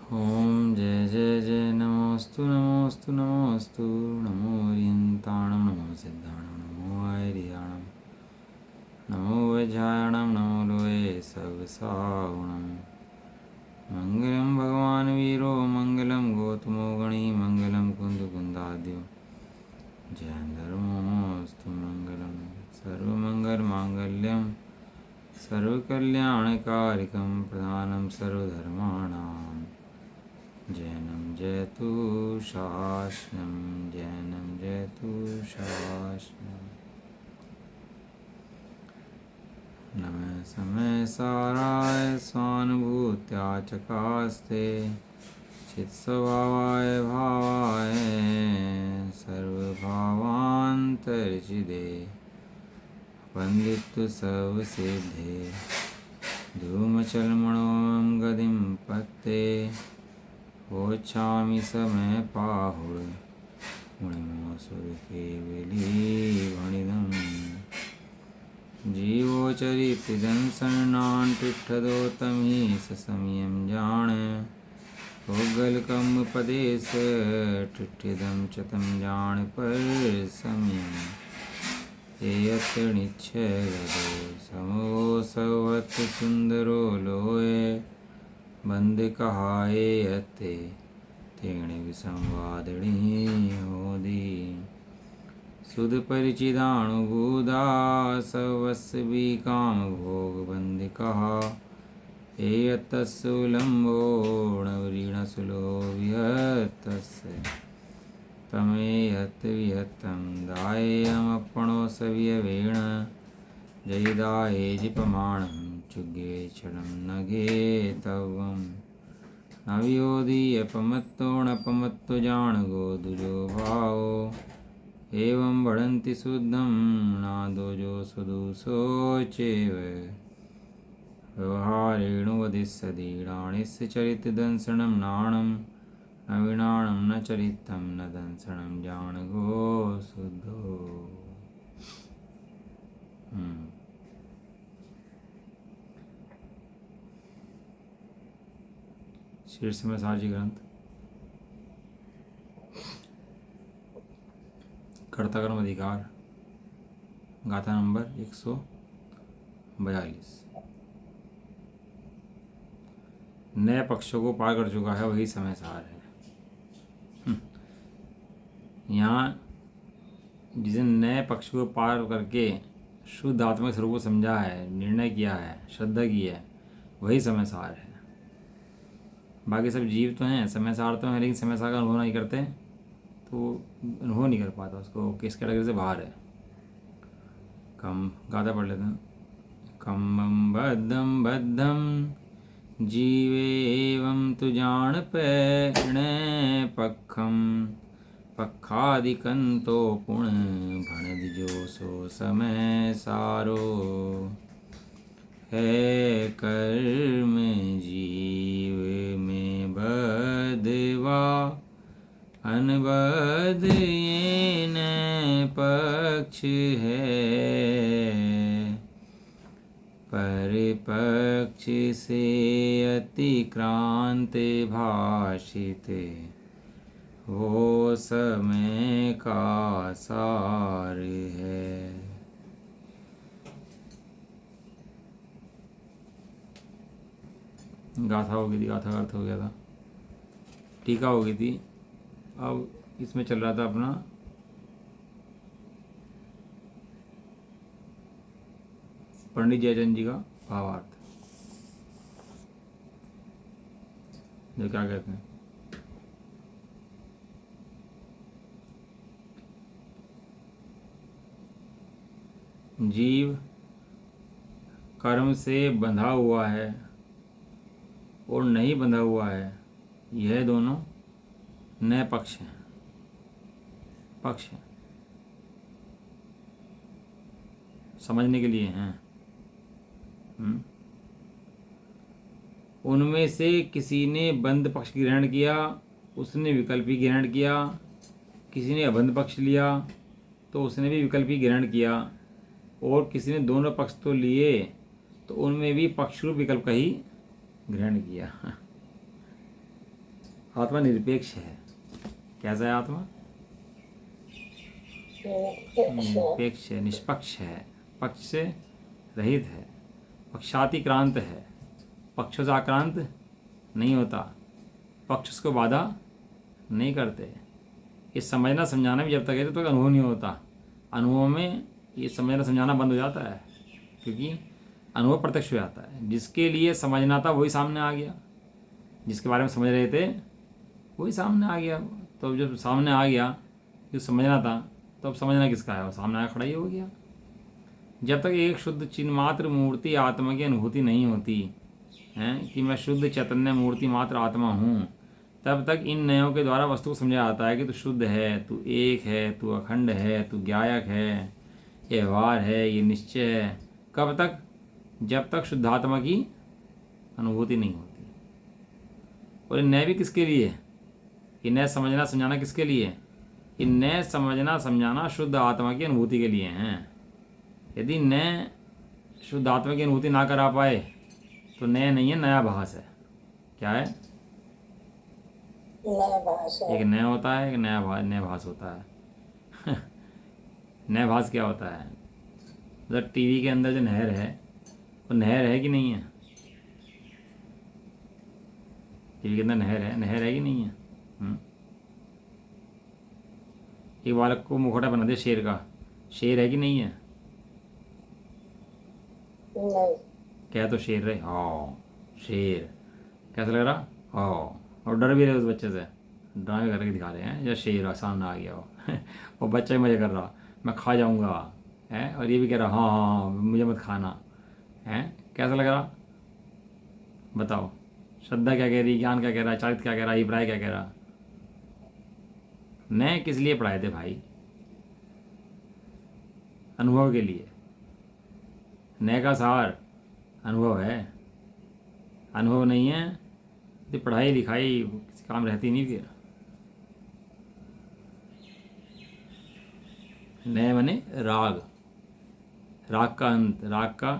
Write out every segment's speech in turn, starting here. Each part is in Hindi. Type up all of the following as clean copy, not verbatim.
ओम जय जय जय नमोस्तु नमोस्तु नमोस्तु नमो ओरियंताणं नमो सिद्धाणं नमो आयर्याणं नमो वैझायणं नमो लोये सवसावणं मंगलम भगवान वीरो मंगलम गौतमो गणी मंगलम कुंदकुंदाद्यो जयंधर्मोस्तु मंगलम सर्वमंगल मांगल्यम सर्वकल्याणकारिकं प्रधानं सर्वधर्माणां जैनं जयतु शासनं जैनं जयतु शासनं नमः समय साराय स्वानुभूत्या चकास्ते चित्स्वभावाय भावाय सर्वभावान्तर्चिदे वन्दितु सर्वसिद्धे धूमचलमणों गतिं पत्ते ओछामि समय पाहुड़ मुनिमोसुर केवलीभणिदं जीवोचरितदंसनान् टिट्ठदोतमी ससमयं जान होगलकम पदेश टिट्ठिदं च तं जान पर समयम् एयत निच्छय गदो समो सवत सुंदरो लोए बंद कहाए अते तेणे विसंवादणी होदी सुध परिचिदाणुबूदा सवस भी काम भोग बंद कहा एयतस्सुलंबो नवरीण सुलो विहतस्य तमेयत विहतं दायमपणो सव्यवेण जयिदाये जिपमाणं चुगे क्षणं नगे तवं नव्योदीयपमत्तो नपमत्तो जाणगो दुजो भावो एवं बढ़न्ति शुद्धं नादोजो सुदुसो चेव व्यवहारेणुवदिस्सदीडाणिस्य चरितदंसनं नाणं नवीनाणं न चरितं न दंसनं जाणगो शुद्धो। शीर्ष में साजी ग्रंथ कर्ताकर्म अधिकार गाथा नंबर 142। नए पक्षों को पार कर चुका है वही समय सार है। यहाँ जिसे नए पक्ष को पार करके शुद्ध आत्मिक स्वरूप को समझा है, निर्णय किया है, श्रद्धा की है, वही समय सार है। बाकी सब जीव तो हैं, समय सार तो हैं, लेकिन समय सार का अनुभव नहीं करते तो अनुभव नहीं कर पाता उसको, किस कैटेगरी से बाहर है। कम गाता पढ़ लेते हैं। कम बद्धम बद्धम जीवे एवं तु जान पैण पखम पखादिकंतो पुण भणद जो सो समय सारो है कर्म जीव में बदवा अनबद ये न पक्ष है परिपक्ष से अतिक्रांत भाषित वो समय का सार है। गाथा हो गई थी, गाथा का अर्थ हो गया था, टीका हो गई थी। अब इसमें चल रहा था अपना पंडित जयचंद जी का भावार्थ, जो क्या कहते हैं। जीव कर्म से बंधा हुआ है और नहीं बंधा हुआ है, यह दोनों नए पक्ष हैं। पक्ष हैं, समझने के लिए हैं। उनमें से किसी ने बंद पक्ष ग्रहण किया, उसने विकल्पी ग्रहण किया, किसी ने अबंध पक्ष लिया तो उसने भी विकल्पी ग्रहण किया, और किसी ने दोनों पक्ष तो लिए तो उनमें भी पक्ष रूप विकल्प का ही ग्रहण किया। आत्मा निरपेक्ष है। कैसा है आत्मा? निरपेक्ष है, निष्पक्ष है, पक्ष से रहित है, पक्षातिक्रांत है, पक्षों से आक्रांत नहीं होता, पक्ष उसको बाधा नहीं करते। ये समझना समझाना भी जब तक है तो अनुभव नहीं होता। अनुभव में ये समझना समझाना बंद हो जाता है, क्योंकि अनुभव प्रत्यक्ष हो जाता है। जिसके लिए समझना था वही सामने आ गया, जिसके बारे में समझ रहे थे वही सामने आ गया। तो जब सामने आ गया जो समझना था, तो अब समझना किसका है? वो सामने आया खड़ा ही हो गया। जब तक एक शुद्ध चिन्ह मात्र मूर्ति आत्मा की अनुभूति नहीं होती है कि मैं शुद्ध चैतन्य मूर्ति मात्र आत्मा हूँ, तब तक इन नयों के द्वारा वस्तु को समझा जाता है कि तू शुद्ध है, तू एक है, तू अखंड है, तू ज्ञायक है, ये व्यवहार है, ये निश्चय है। कब तक? जब तक शुद्धात्मा की अनुभूति नहीं होती। और ये नय भी किसके लिए? ये नय समझना समझाना किसके लिए? ये नय समझना समझाना शुद्ध आत्मा की अनुभूति के लिए हैं। यदि नय शुद्ध आत्मा की अनुभूति ना करा पाए तो नय नहीं है, नया भास है। क्या है? एक नया होता है, एक नया भास होता है। नया भास क्या होता है? मतलब टीवी के अंदर जो नहर है वो नहर है कि नहीं है? टीवी के अंदर नहर है कि नहीं है? एक बालक को मुखौटा बना दे शेर का, शेर है कि नहीं है? नहीं। क्या तो शेर रहे, हाँ शेर। कैसा लग रहा? हाँ। और डर भी रहे उस बच्चे से, ड्रामे करके दिखा रहे हैं या शेर सामने आ गया हो। वो बच्चा ही मज़े कर रहा, मैं खा जाऊंगा है, और ये भी कह रहा हाँ हाँ हाँ मुझे मत खाना है। कैसा लग रहा? बताओ। श्रद्धा क्या कह रही, ज्ञान क्या कह रहा है, चारित्र क्या कह रहा है, अभिप्राय क्या कह रहा? नए किस लिए पढ़ाए थे भाई? अनुभव के लिए। नए का सार अनुभव है। अनुभव नहीं है तो पढ़ाई लिखाई किसी काम रहती नहीं फिर। नए माने राग, राग का अंत, राग का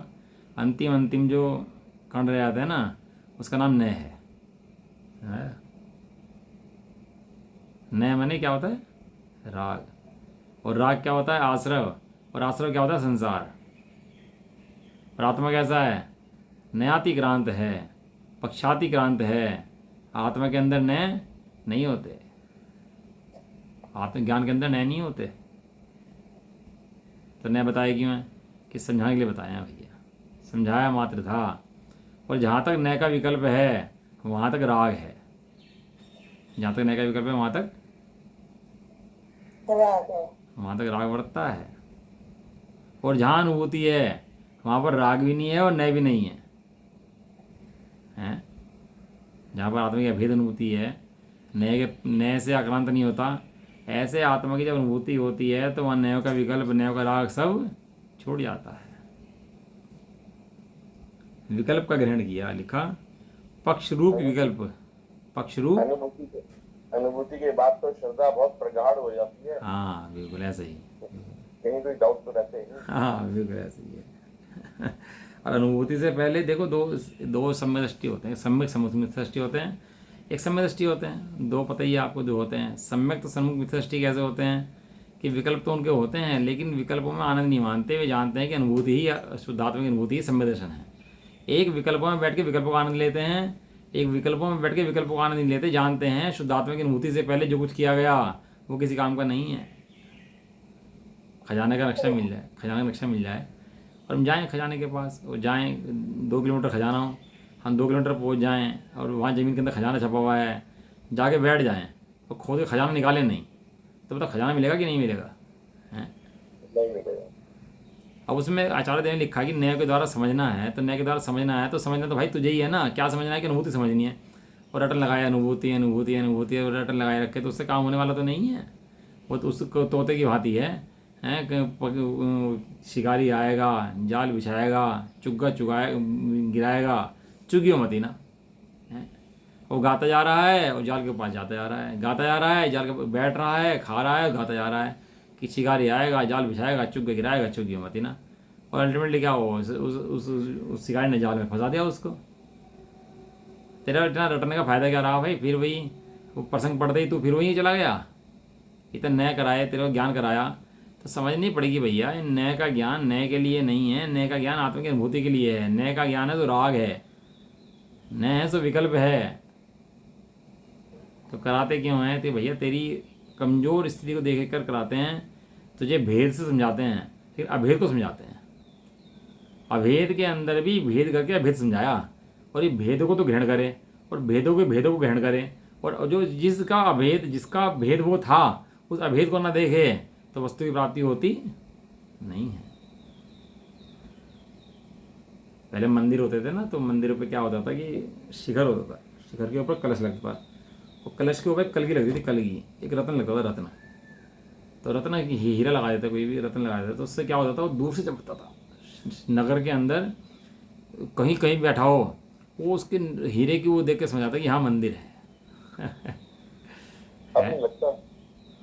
अंतिम जो कण रह जाता है ना, उसका नाम नय है। नय माने क्या होता है? राग। और राग क्या होता है? आश्रव। और आश्रव क्या होता है? संसार। और आत्मा कैसा है? नयातिक्रांत है, पक्षातिक्रांत है। आत्मा के अंदर नय नहीं होते, आत्मज्ञान के अंदर नय नहीं होते। तो नय बताया क्यों है? कि समझाने के लिए बताया भैया, समझाया मात्र था। और जहाँ तक नय का विकल्प है वहाँ तक राग है। जहाँ तक नय का विकल्प है वहाँ तक राग बढ़ता है। और जहाँ अनुभूति है वहाँ पर राग भी नहीं है और नय भी नहीं है, हैं? जहाँ पर आत्मा की अभेद अनुभूति है, नए से आक्रांत नहीं होता, ऐसे आत्मा की जब अनुभूति होती है तो वहाँ नयों का विकल्प, नयों का राग सब छूट जाता है। विकल्प का ग्रहण किया, लिखा पक्ष रूप विकल्प, पक्ष रूप अनुभूति के बाद तो श्रद्धा बहुत प्रगाढ़ हो जाती है। हाँ बिल्कुल ऐसा ही, कहीं कोई डाउट तो रहते ही। हाँ बिल्कुल ऐसा ही है। और अनुभूति से पहले देखो दो सम्यक दृष्टि होते हैं, सम्यक सम्मुख दृष्टि होते हैं, एक सम्यक दृष्टि होते हैं। दो पता ही आपको दो होते हैं। सम्यक तो सम्मुख मिथ्या दृष्टि कैसे होते हैं कि विकल्प तो उनके होते हैं लेकिन विकल्पों में आनंद नहीं मानते, वे जानते हैं कि अनुभूति ही, शुद्धात्मा की अनुभूति ही सम्यक दर्शन है। एक विकल्पों में बैठ के विकल्पों का आनंद लेते हैं, एक विकल्पों में बैठ के विकल्पों का आनंद नहीं लेते, जानते हैं शुद्धात्मा की अनुभूति से पहले जो कुछ किया गया वो किसी काम का नहीं है। खजाने का नक्शा मिल जाए, खजाने का नक्शा मिल जाए और हम जाएँ खजाने के पास, और जाएँ 2 किलोमीटर खजाना हो, हम 2 किलोमीटर पहुँच जाएँ और वहाँ ज़मीन के अंदर खजाना छपा हुआ है, जाके बैठ जाएँ और खोद के खजाना निकालें नहीं, तो पता खजाना मिलेगा कि नहीं मिलेगा? हैं? नहीं मिलेगा। अब उसमें आचार्य देव ने लिखा कि नए के द्वारा समझना है, तो नए के द्वारा समझना है तो समझना तो भाई तुझे ही है ना। क्या समझना है? कि अनुभूति समझनी है। और रटन लगाया अनुभूति अनुभूति अनुभूति और रटन लगाए रखे तो उससे काम होने वाला तो नहीं है। वो तो उसको तोते की भांति है, शिकारी आएगा, जाल बिछाएगा, चुग्गा चुगाए गिराएगा, चुगियो मती ना। वो गाता जा रहा है और जाल के पास जाता जा रहा है, गाता जा रहा है, जाल के बैठ रहा है, खा रहा है, गाता जा रहा है कि शिकारी आएगा, जाल बिछाएगा, चुग्गा गिराएगा, चुगियो मती ना। और अल्टीमेटली क्या हो, उस शिकारी ने जाल में फंसा दिया उसको। तेरा इतना रटने का फ़ायदा क्या रहा भाई? फिर वही वो प्रसंग पढ़ते ही तू फिर वहीं चला गया। इतना नया कराया, तेरे को ज्ञान कराया, तो समझनी पड़ेगी भैया, नए का ज्ञान नए के लिए नहीं है, नए का ज्ञान आत्मा की अनुभूति के लिए है। नए का ज्ञान है तो राग है, नए है तो विकल्प है। तो कराते क्यों हैं? तो भैया तेरी कमज़ोर स्थिति को देख कर कराते हैं, तुझे भेद से समझाते हैं, फिर अभेद को समझाते हैं। अभेद के अंदर भी भेद करके अभेद समझाया, और ये भेदों को तो ग्रहण करे, और भेदों के भेदों को ग्रहण करे, और जो जिसका भेद वो था उस अभेद को ना देखे तो वस्तु की प्राप्ति होती नहीं है। पहले मंदिर होते थे ना, तो मंदिरों पे क्या होता था कि शिखर होता था, शिखर के ऊपर कलश लगता था, और कलश के ऊपर कलगी लगती थी, कलगी एक रत्न लगता था, रत्न। तो रत्न हीरा लगा देता, कोई भी रत्न लगा देता, तो उससे क्या होता था, वो दूर से चमकता था। नगर के अंदर कहीं कहीं बैठा हो, वो उसके हीरे की वो देख के समझ आता कि हाँ मंदिर है। अब नहीं लगता।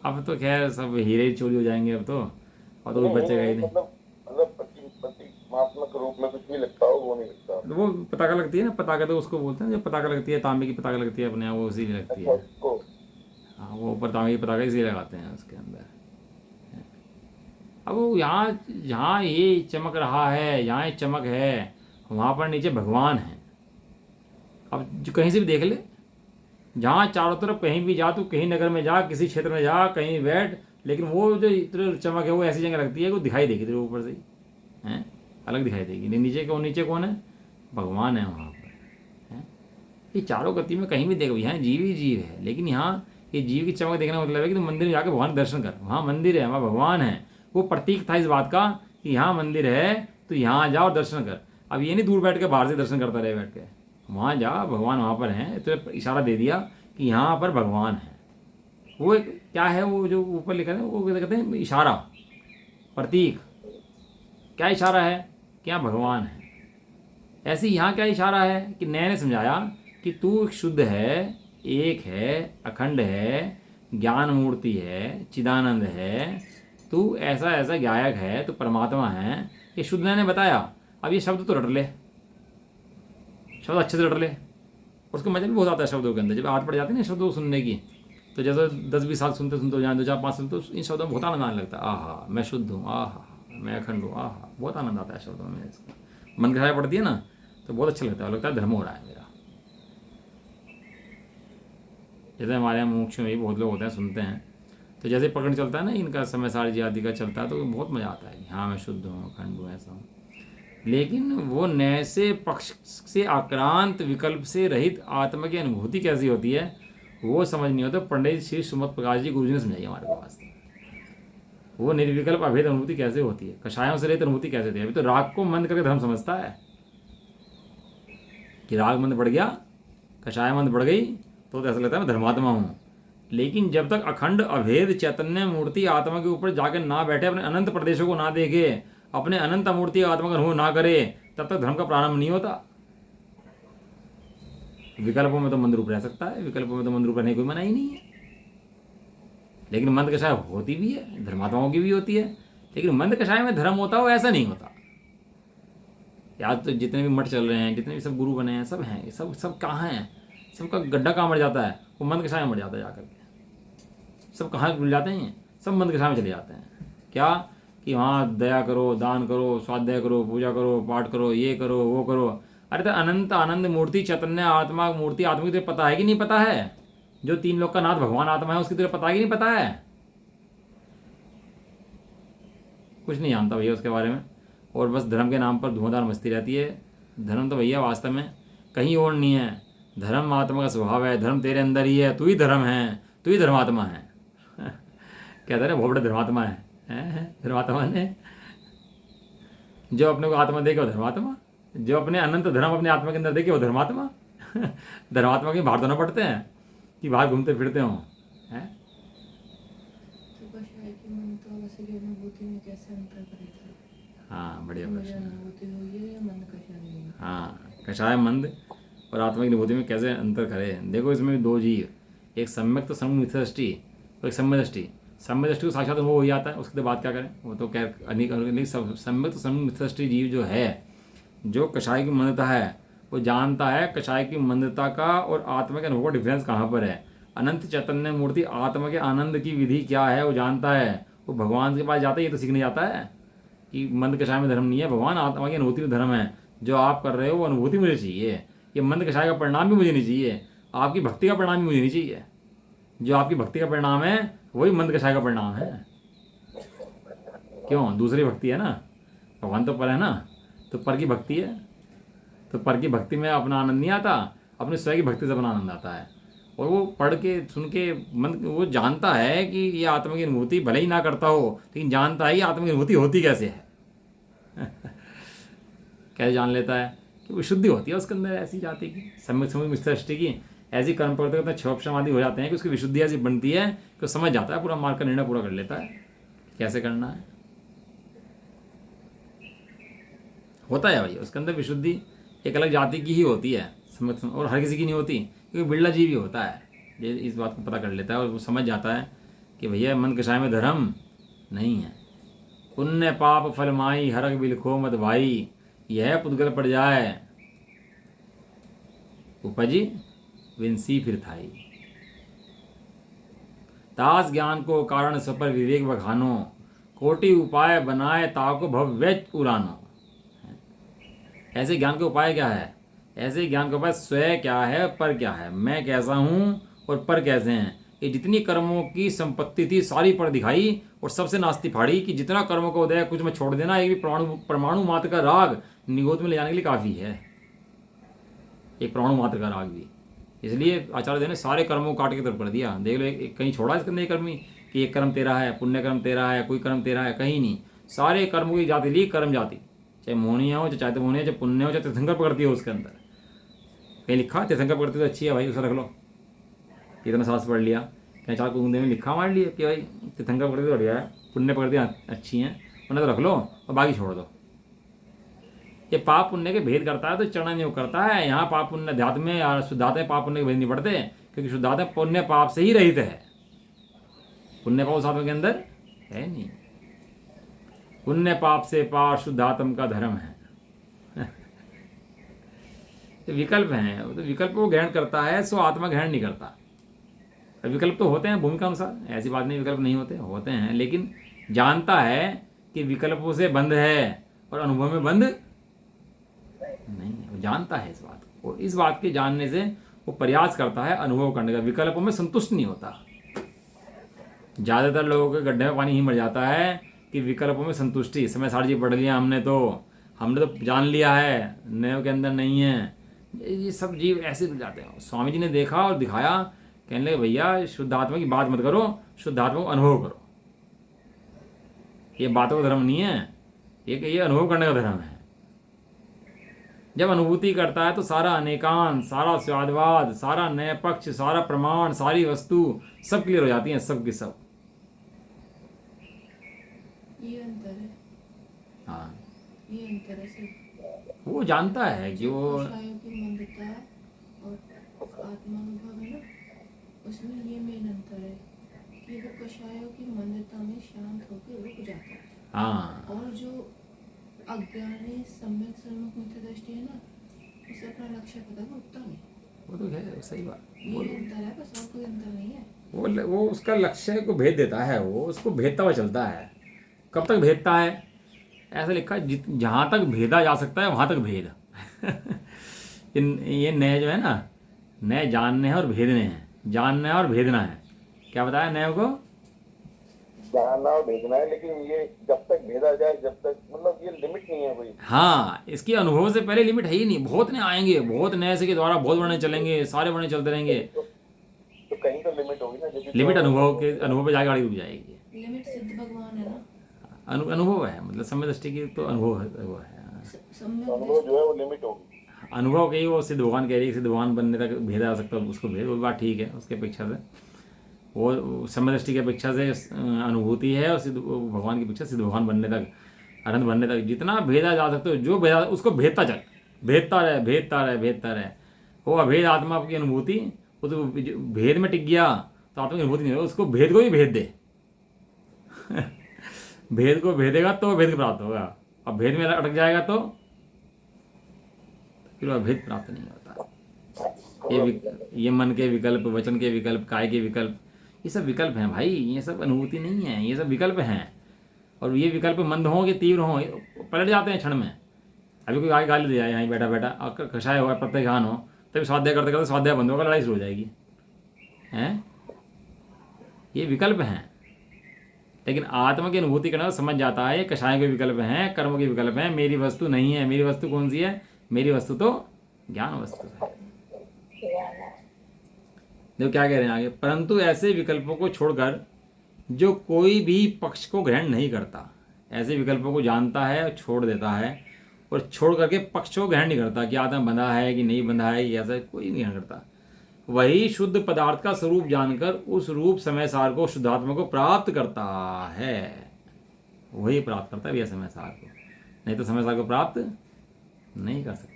अब तो खैर सब हीरे ही चोरी हो जाएंगे अब तो, और तो कोई नहीं, बचेगा ही नहीं। मतलब प्रतीकात्मक रूप में कुछ भी लगता हो, वो नहीं लगता। तो वो पताका लगती है ना, पताका तो उसको बोलते हैं, जो पताका लगती है तांबे की पताका लगती है अपने यहाँ, वो उसी की लगती है। उसको हाँ, वो ऊपर तांबे की पताका इसीलिए लगाते हैं उसके अंदर। अब वो यहाँ ये चमक रहा है, यहाँ ये चमक है, वहाँ पर नीचे भगवान है। अब जो कहीं से भी देख ले, जहाँ चारों तरफ कहीं भी जा, तू कहीं नगर में जा, किसी क्षेत्र में जा, कहीं बैठ, लेकिन वो जो इतनी चमक है वो ऐसी जगह लगती है कि वो दिखाई देगी तेरे ऊपर से ही, हैं, अलग दिखाई देगी। नहीं, नीचे कौन है? भगवान है वहाँ पर, हैं। ये चारों गति में कहीं भी देखो, यहाँ जीव ही जीव है, लेकिन यहाँ ये जीव की चमक देखने का मतलब है कि तू मंदिर में जाकर भगवान का दर्शन कर, वहाँ मंदिर है, वहाँ भगवान है। वो प्रतीक था इस बात का कि यहाँ मंदिर है, तो यहाँ जा और दर्शन कर। अब ये नहीं दूर बैठ के बाहर से दर्शन करता रहे, बैठ के वहाँ जा, भगवान वहाँ पर हैं, तो इशारा दे दिया कि यहाँ पर भगवान है। वो एक क्या है, वो जो ऊपर लिखा है वो कहते हैं इशारा, प्रतीक। क्या इशारा है? कि यहाँ भगवान है। ऐसे यहाँ क्या इशारा है कि नए ने समझाया कि तू शुद्ध है, एक है, अखंड है, ज्ञान मूर्ति है, चिदानंद है, तू ऐसा ऐसा गायक है, तू परमात्मा है। ये शुद्ध ने बताया। अब ये शब्द तो रट ले, शब्द अच्छे से रट ले, उसको मजा भी बहुत आता है शब्दों के अंदर। जब आदत पड़ जाती है ना शब्दों को सुनने की, तो जैसे 10-20 साल सुनते सुनते हो जाए, 2-4-5 साल, तो इन शब्दों में बहुत आनंद आने लगता है। आहा मैं शुद्ध हूँ, आहा मैं अखंड हूँ, आहा बहुत आनंद आता है शब्दों में। इसका मन कसाया पड़ती है ना, तो बहुत अच्छा लगता है धर्म हो रहा है मेरा। जैसे हमारे यहाँ मोक्ष में भी बहुत लोग होते हैं, सुनते हैं, तो जैसे पकड़ चलता है ना इनका, समय सारी जी आदि का चलता है, तो बहुत मज़ा आता है कि हाँ मैं शुद्ध हूँ, अखंड हूँ, ऐसा हूँ। लेकिन वो नए से पक्ष से आक्रांत, विकल्प से रहित आत्मा की अनुभूति कैसी होती है, वो समझ नहीं होता। पंडित श्री सुमत प्रकाश जी गुरु जी ने समझाई हमारे को वास्ते। वो निर्विकल्प अभेद अनुभूति कैसे होती है, कषायों से रहित अनुभूति कैसे होती है। अभी तो राग को मंद करके धर्म समझता है कि राग मंद बढ़ गया, कषाय मंद बढ़ गई, तो ऐसा लगता है मैं धर्मात्मा हूँ। लेकिन जब तक अखंड अभेद चैतन्य मूर्ति आत्मा के ऊपर जाकर ना बैठे, अपने अनंत प्रदेशों को ना देखे, अपने अनंत मूर्ति आत्मा का अनुभव ना करे, तब तक धर्म का प्रारंभ नहीं होता। विकल्पों में तो मंद रूप रह सकता है, विकल्पों में तो मंद रूप रहने कोई मना ही नहीं है। लेकिन मंद कषाय होती भी है, धर्मात्माओं की भी होती है, लेकिन मंद कषाय में धर्म होता हो ऐसा नहीं होता। यार तो जितने भी मठ चल रहे हैं, जितने भी सब गुरु बने हैं, सब हैं, सब कहाँ हैं, सबका गड्ढा कहाँ मर जाता है, वो मंद कषाय में मर जाता है जाकर के। सब कहाँ मिल जाते हैं, सब मंद कषाय में चले जाते हैं। क्या कि वहाँ दया करो, दान करो, स्वाध्याय करो, पूजा करो, पाठ करो, ये करो, वो करो। अरे तो अनंत आनंद मूर्ति चैतन्य आत्मा मूर्ति आत्मा की तुझे पता है कि नहीं पता है? जो 3 लोग का नाथ भगवान आत्मा है, उसकी तुझे पता है कि नहीं पता है? कुछ नहीं जानता भैया उसके बारे में, और बस धर्म के नाम पर धुआंधार मस्ती रहती है। धर्म तो भैया वास्तव में कहीं और नहीं है, धर्म आत्मा का स्वभाव है, धर्म तेरे अंदर ही है, तू ही धर्म है, तू ही धर्मात्मा है। कहते हैं बहुत बड़े धर्मात्मा है धर्मात्मा ने जो अपने को आत्मा देखे वो धर्मात्मा, जो अपने अनंत धर्म अपने आत्मा के अंदर देखे वो धर्मात्मा। धर्मात्मा के बाहर तो ना पड़ते हैं कि बाहर घूमते फिरते हों, हैं? हाँ बढ़िया प्रश्न। हाँ कषाय मंद और आत्मा की अनुभूति में कैसे अंतर करें? देखो इसमें 2 जीव, एक सम्यक तो सम्मित दृष्टि और एक सम्यक दृष्टि। सम्यक दृष्टि को साक्षात अनुभव हो जाता है, उसके बाद क्या करें, वो तो क्या अनेक सम्यक तो सम्मित दृष्टि जीव जो है, जो कषाय की मंदता है, वो जानता है कषाय की मंदता का और आत्मा के अनुभव का डिफरेंस कहाँ पर है। अनंत चैतन्य मूर्ति आत्मा के आनंद की विधि क्या है वो जानता है, वो भगवान के पास जाता है। ये तो सीखने जाता है कि मंद कषाय में धर्म नहीं है, भगवान आत्मा की अनुभूति में धर्म है। जो आप कर रहे हो वो अनुभूति मुझे चाहिए, ये मंद कषाय का परिणाम भी मुझे नहीं चाहिए, आपकी भक्ति का परिणाम भी मुझे नहीं चाहिए। जो आपकी भक्ति का परिणाम है वही मंद कषाय का परिणाम है। क्यों? दूसरी भक्ति है ना, भगवान तो पर है ना, तो पर की भक्ति है। तो पर की भक्ति में अपना आनंद नहीं आता, अपने स्वयं की भक्ति से अपना आनंद आता है। और वो पढ़ के सुन के मन वो जानता है कि ये आत्मा की अनुभूति भले ही ना करता हो, लेकिन जानता है ये आत्मा की अनुभूति होती कैसे है। कैसे जान लेता है? कि विशुद्धि होती है उसके अंदर ऐसी जाति की, सम्यक सम्यक मिश्रष्टि की ऐसी कर्म करते करते क्षोभक्षमादि हो जाते हैं कि उसकी विशुद्धि ऐसी बनती है कि समझ जाता है, पूरा मार्ग का निर्णय पूरा कर लेता है कैसे करना है। होता है भाई उसके अंदर विशुद्धि एक अलग जाति की ही होती है, समझ, और हर किसी की नहीं होती, क्योंकि बिरला जीव ही होता है ये इस बात को पता कर लेता है और वो समझ जाता है कि भैया मन कषाय में धर्म नहीं है। पुण्य पाप फलमाई हरक बिलखो मत भाई, यह पुद्गल पड़ जाए उपजी विंसी फिर थाई। दास ज्ञान को कारण सपर विवेक बखानो, कोटि उपाय बनाए ताको भव्य उड़ानो। ऐसे ज्ञान का उपाय क्या है? ऐसे ज्ञान का उपाय स्वयं क्या है, पर क्या है, मैं कैसा हूँ और पर कैसे हैं। ये जितनी कर्मों की संपत्ति थी सारी पर दिखाई और सबसे नास्ती फाड़ी कि जितना कर्मों का उदय कुछ में छोड़ देना, एक भी परमाणु मात्र का राग निगोद में ले जाने के लिए काफ़ी है, एक परमाणु मात्र का राग भी। इसलिए आचार्य देव ने सारे कर्मों को काट के तरफ कर दिया। देख लो एक कहीं छोड़ा इसके अंदर कर्मी कि एक कर्म तेरा है, पुण्य कर्म तेरा है, कोई कर्म तेरा है, कहीं नहीं। सारे कर्मों की जाति ली, कर्म जाति, चाहे मोहनिया हो, चाहे मोहनिया, चाहे पुण्य हो, चाहे तीर्थंकर पकड़ती हो। उसके अंदर कहीं लिखा तीर्थंकर पकड़ती तो अच्छी है भाई, उसे रख लो, इतना सास पढ़ लिया, कहीं चार कुंदे में लिखा मार लिया कि भाई तीर्थंकर पकड़ती तो बढ़िया है, पुण्य पकड़ती अच्छी हैं, उन्हें तो रख लो और बाकी छोड़ दो। ये पाप पुण्य के भेद करता है तो चरण योग करता है। यहाँ पाप पुण्य अध्यात्म में या शुद्धात्म में पाप पुण्य के भेद नहीं पड़ते, क्योंकि शुद्धात्म पुण्य पाप से ही रहित है, पुण्य पाप उस आत्मा के अंदर है नहीं। पुण्य पाप से पार शुद्धात्म का धर्म है। विकल्प हैं, तो विकल्प को ग्रहण करता है, सो आत्मा ग्रहण नहीं करता। विकल्प तो होते हैं भूमिका अनुसार, ऐसी बात नहीं विकल्प नहीं होते, होते हैं, लेकिन जानता है कि विकल्पों से बंध है और अनुभव में बंध नहीं है। वो जानता है इस बात को, और इस बात के जानने से वो प्रयास करता है अनुभव करने का। विकल्पों में संतुष्ट नहीं होता। ज़्यादातर लोगों के गड्ढे में पानी ही मर जाता है कि विकल्पों में संतुष्टि। समय सार जी पढ़ लिया हमने तो जान लिया है, नए के अंदर नहीं है। ये सब जीव ऐसे रुक जाते हैं। स्वामी जी ने देखा और दिखाया, कहने लगे भैया शुद्धात्मा की बात मत करो, शुद्धात्मा को अनुभव करो। ये बातों का धर्म नहीं है, ये अनुभव करने का धर्म है। जब अनुभूति करता है तो सारा अनेकान, सारा स्वादवाद, सारा नए पक्ष, सारा प्रमाण, सारी वस्तु सब क्लियर हो जाती हैं, सब की सब। ये अंतर है। हाँ, ये अंतर है सिर्फ। वो जानता है कि वो कषायों की मंदता और आत्मानुभव है ना, उसमें ये मेन अंतर है कि वो कषायों की मंदता में शांत होकर रुक जाता है। हाँ, और जो अज्ञानी सम्यक सर्वमुख मिथ्या दृष्टि है ना, उसे अपना लक्ष्य पता है, उठता नहीं। वो तो है, सही बात। ये अंतर है, बस और कोई अंतर नहीं है। वो उसका लक्ष्य को भेद देता है, वो उसको भेदता हुआ चलता है। कब तक भेदता है? ऐसा लिखा है जहाँ तक भेदा जा सकता है वहाँ तक भेद। ये नए जो है ना, नए जानने हैं और भेदने हैं, जानना है और भेदना है। क्या बताया नए को? जानना और भेजना है, लेकिन ये जब तक भेदा जाए, जब तक मतलब ये लिमिट नहीं है कोई। हाँ, इसकी अनुभव से पहले लिमिट है ही नहीं। बहुत नए आएंगे, बहुत नए से के द्वारा बहुत बड़े चलेंगे, सारे बड़े चलते रहेंगे। तो कहीं तो लिमिट होगी ना, जब लिमिट अनुभव पे जाकर गाड़ी रुक जाएगी। लिमिट सिद्ध भगवान है ना, अनुभव है, मतलब समय दृष्टि की तो अनुभव है, वो है। अनुभव जो है वो लिमिट होगी। अनुभव के ही वो सिद्ध भगवान कह रही है, सिद्ध भगवान बनने तक भेदा जा सकता है, उसको भेद, वो बात ठीक है। उसके अपेक्षा से वो समय दृष्टि की अपेक्षा से अनुभूति है, और सिद्ध भगवान की अपेक्षा सिद्ध भगवान बनने तक, अनंत बनने तक जितना भेदा जा सकता है, जो भेदा उसको भेदता चल, भेदता रहे, भेदता रहे, भेदता रहे। वो अभेद आत्मा की अनुभूति, वो तो भेद में टिक गया तो आत्मा की अनुभूति नहीं होगी, उसको भेद को ही भेद दे। भेद को भेदेगा तो भेद प्राप्त होगा, अब भेद में अटक जाएगा तो फिर वह भेद प्राप्त नहीं होता। ये मन के विकल्प, वचन के विकल्प, काय के विकल्प, ये सब विकल्प हैं भाई, ये सब अनुभूति नहीं है, ये सब विकल्प हैं। और ये विकल्प मंद हों कि तीव्र हों, पलट जाते हैं क्षण में। अभी कोई आगे गाली दे जाए यहाँ बैठा बैठा, और कषाय हुआ प्रत्येक खान हो, तभी स्वाध्याय करते करते स्वाध्याय बंद होगा, लड़ाई शुरू हो जाएगी। हैं, ये विकल्प हैं। लेकिन आत्मा की अनुभूति करना समझ जाता है, कषाय के विकल्प हैं, कर्मों के विकल्प हैं, मेरी वस्तु नहीं है। मेरी वस्तु कौन सी है? मेरी वस्तु तो ज्ञान वस्तु है। देखो क्या कह रहे हैं आगे, परंतु ऐसे विकल्पों को छोड़कर जो कोई भी पक्ष को ग्रहण नहीं करता, ऐसे विकल्पों को जानता है और छोड़ देता है, और छोड़ करके पक्ष को ग्रहण नहीं करता कि आत्मा बंधा है कि नहीं बंधा है, ऐसा कोई नहीं ग्रहण करता, वही शुद्ध पदार्थ का स्वरूप जानकर उस रूप समय सार को, शुद्धात्मा को प्राप्त करता है। वही प्राप्त करता है भैया समय सार को, नहीं तो समय सार को प्राप्त नहीं कर सकता।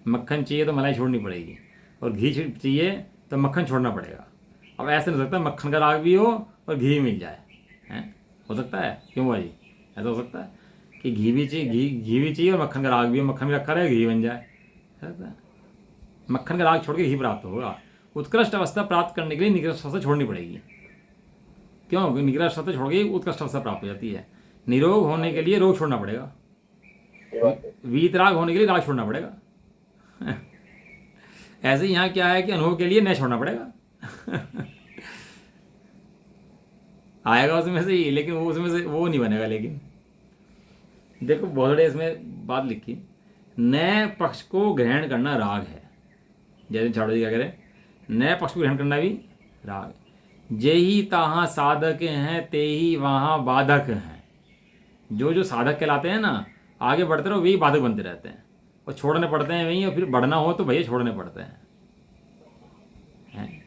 मक्खन चाहिए तो मलाई छोड़नी पड़ेगी, और घी चाहिए तो मक्खन छोड़ना पड़ेगा। अब ऐसे नहीं हो सकता मक्खन का राग भी हो और घी भी मिल जाए, हैं? हो सकता है? क्यों भाई, ऐसा हो सकता है कि घी भी चाहिए, घी भी चाहिए और मक्खन का राग भी हो, मक्खन भी रखा रहे घी बन जाए? ऐसा है? मक्खन का राग छोड़ के घी प्राप्त होगा। उत्कृष्ट अवस्था प्राप्त करने के लिए निकृष्ट अवस्था छोड़नी पड़ेगी। क्यों? निकृष्ट अवस्था छोड़ के उत्कृष्ट अवस्था प्राप्त हो जाती है। निरोग होने के लिए रोग छोड़ना पड़ेगा, वीतराग होने के लिए राग छोड़ना पड़ेगा। ऐसे ही यहाँ क्या है कि अनुभव के लिए न छोड़ना पड़ेगा। आएगा उसमें से ही, लेकिन वो उसमें से वो नहीं बनेगा। लेकिन देखो बहुत बड़े इसमें बात लिखी, नए पक्ष को ग्रहण करना राग है। जैसे छाड़ो जी क्या करें, नए पक्ष को ग्रहण करना भी राग। जेही तहाँ साधक हैं ते ही वहाँ बाधक हैं। जो साधक कहलाते हैं ना, आगे बढ़ते रहो वही बाधक बनते रहते हैं, और छोड़ने पड़ते हैं वहीं, और फिर बढ़ना हो तो भैया छोड़ने पड़ते हैं।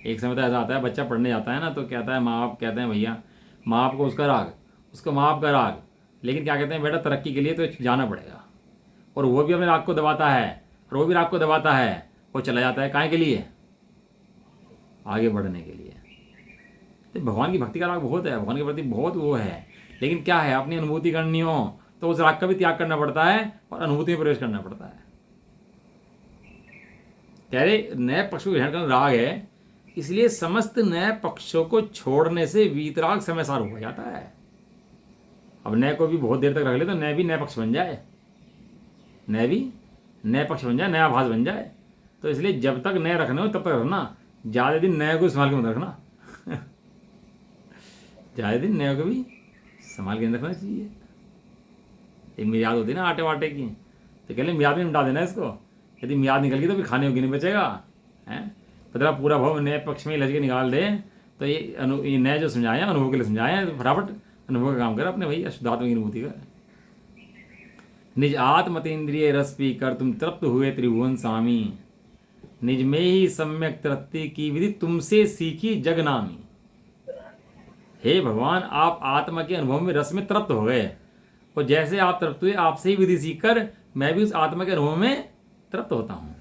एक समय तो ऐसा आता है, बच्चा पढ़ने जाता है ना, तो कहता है, माँ बाप कहते हैं भैया, माँ बाप को उसका राग, उसको माँ बाप का राग, लेकिन क्या कहते हैं, बेटा तरक्की के लिए तो जाना पड़ेगा। और वो भी अपने राग को दबाता है, और वो भी राग को दबाता है, वो चला जाता है काहे के लिए? आगे बढ़ने के लिए। तो भगवान की भक्ति का राग बहुत है, भगवान के प्रति बहुत वो है, लेकिन क्या है, अपनी अनुभूति करनी हो तो उस राग का भी त्याग करना पड़ता है और अनुभूति में प्रवेश करना पड़ता है। कह रहे नए पक्ष को ग्रहण करना राग है, इसलिए समस्त नए पक्षों को छोड़ने से वीतराग समय सार हो जाता है। अब नए को भी बहुत देर तक रख ले तो नए भी नए पक्ष बन जाए, नए भी नए पक्ष बन जाए, नया आभास बन जाए। तो इसलिए जब तक नए रखने हो तब तक रखना, ज़्यादा दिन नए को संभाल के मत रखना। ज़्यादा दिन नए को भी संभाल के रखना चाहिए। एक मियाद होती है ना आटे वाटे की, तो कह लें मियाद में मिटा देना इसको, यदि मियाद निकल गई तो फिर खाने योग्य नहीं बचेगा, हैं? पतला पूरा भाव नए पक्ष में लज के निकाल दे, तो ये नए जो समझाए अनुभव के लिए समझाए, तो फटाफट अनुभव का काम कर अपने भाई, शुद्धात्मा की अनुभूति का। निज आत्मतेन्द्रिय रस पी कर तुम तृप्त हुए त्रिभुवन स्वामी, निज में ही सम्यक तृप्ति की विधि तुमसे सीखी जगनामी। हे भगवान, आप आत्मा के अनुभव में रस में तृप्त हो गए, और जैसे आप तृप्त हुए आपसे ही विधि सीखकर मैं भी उस आत्मा के अनुभव में तृप्त होता हूँ।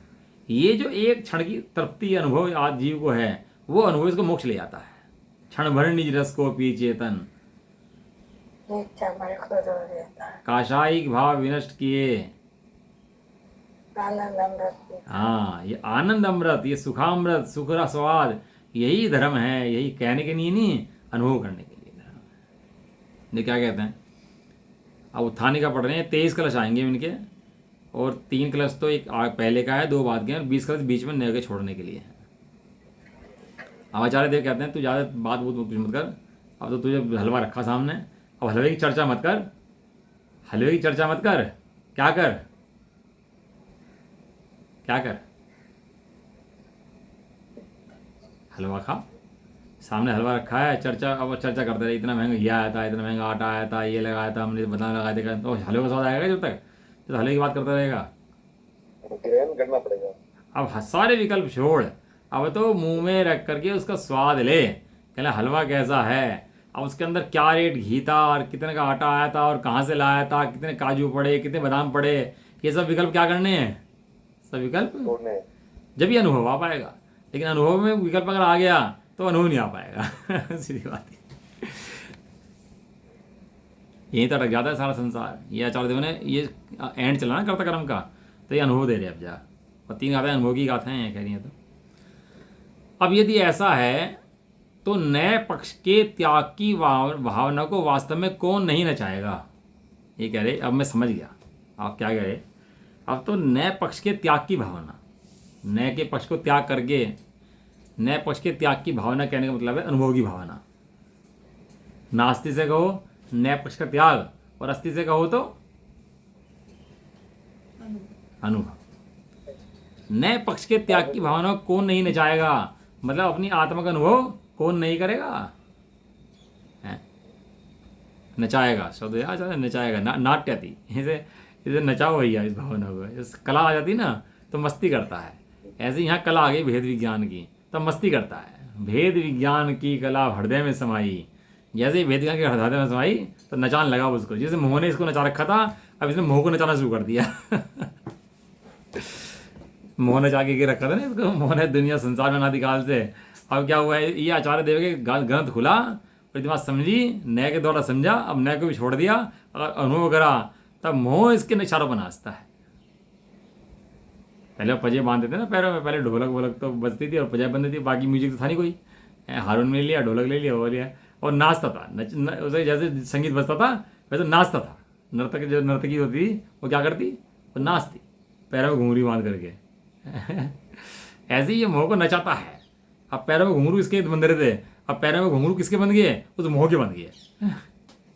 ये जो एक क्षण की तृप्ति अनुभव आज जीव को है, वो अनुभव इसको मोक्ष ले जाता है। क्षण भर निज रस को पी चेतन, काशायिक भाव विनष्ट किए। हाँ, ये आनंद अमृत, ये सुखामृत, सुख का स्वाद, यही धर्म है। यही कहने के लिए नहीं, अनुभव करने के लिए धर्म है। ये क्या कहते हैं, अब उत्थानी का पढ़ रहे हैं, 23 कलश आएंगे इनके, और 3 कलश तो एक पहले का है, 2 बाद के हैं, और 20 कलश बीच में नए के छोड़ने के लिए है। अब आचार्य देव कहते हैं तू ज़्यादा बात कुछ मत कर, अब तो तुझे हलवा रखा सामने, अब हलवे की चर्चा मत कर, हलवे की चर्चा मत कर, क्या कर, क्या कर, हलवा खा, सामने हलवा रखा है, चर्चा, अब चर्चा करते रहे, इतना महंगा घी आया था, इतना महंगा आटा आया था, ये लगाया था हमने, बदाम लगाया था, तो हलवे का स्वाद आएगा जब तक, तो हलवे की बात करता रहेगा, ग्रहण करना पड़ेगा। अब सारे विकल्प छोड़, अब तो मुंह में रख करके उसका स्वाद ले, कहना हलवा कैसा है, अब उसके अंदर क्या रेट घी था, और कितने का आटा आया था, और कहाँ से लाया था, कितने काजू पड़े, कितने बादाम पड़े, ये सब विकल्प क्या करने हैं, सब विकल्प जब ही अनुभव आ पाएगा। लेकिन अनुभव में विकल्प अगर आ गया तो अनुभव नहीं आ पाएगा। सीधी बात है, यहीं तक जाता है सारा संसार। ये आचार्य देव ने ये एंड चला ना कर्ता कर्म का, तो ये अनुभव दे रहे अब जा, और 3 गाथाएं अनुभव की गाथाएं हैं, कह रही हैं। तो अब यदि ऐसा है तो नए पक्ष के त्याग की भावना को वास्तव में कौन नहीं नचाएगा? ये कह रहे, अब मैं समझ गया आप क्या कह रहे। अब तो नए पक्ष के त्याग की भावना, नए के पक्ष को त्याग करके नए पक्ष के त्याग की भावना कहने का मतलब है अनुभव की भावना। नास्ति से कहो नए पक्ष का त्याग, और अस्थि से कहो तो अनुभव। नए पक्ष के त्याग की भावना को कौन नहीं नचाएगा? मतलब अपनी आत्मा का अनुभव कौन नहीं करेगा? है नचाएगा शब्द याद, नचाएगा नाट्यति, इसे नचाओ भैया इस भावना को। इस कला आ जाती ना तो मस्ती करता है। ऐसे यहाँ कला आ गई भेद विज्ञान की, तब मस्ती करता है। भेद विज्ञान की कला हृदय में समाई, जैसे ही भेद विज्ञान की हृदय में समाई तो नचान लगा उसको। जैसे मोह ने इसको नचा रखा था, अब इसने मोह को नचाना शुरू कर दिया। मोह नचा के रखा था ना इसको, मोह ने दुनिया संसार में अनादिकाल से। अब क्या हुआ है, ये आचार्य देव के ग्रंथ खुला, प्रतिमा समझी, नए के द्वारा समझा, अब नए को भी छोड़ दिया और अनुभव करा, तब मोह इसके निशारों पर नाचता है। पहले पजे बांधते थे ना पैरों में, पहले ढोलक वोलक तो बजती थी और पजे बंधती थी, बाकी म्यूजिक तो था नहीं कोई। हारमोनियम ले लिया, ढोलक ले लिया, वो लिया और नाचता था। उसे जैसे संगीत बजता था वैसे नाचता था। नर्तक जो नर्तकी होती थी वो क्या करती, वो नाचती पैरों में घुंघरू बांध करके। ऐसे ही ये मोह को नचाता है। अब पैरों में घुंघरू इसके बंध रहे थे, अब पैरों में घुंघरू किसके बंध गए, उस मोह के बंध गए।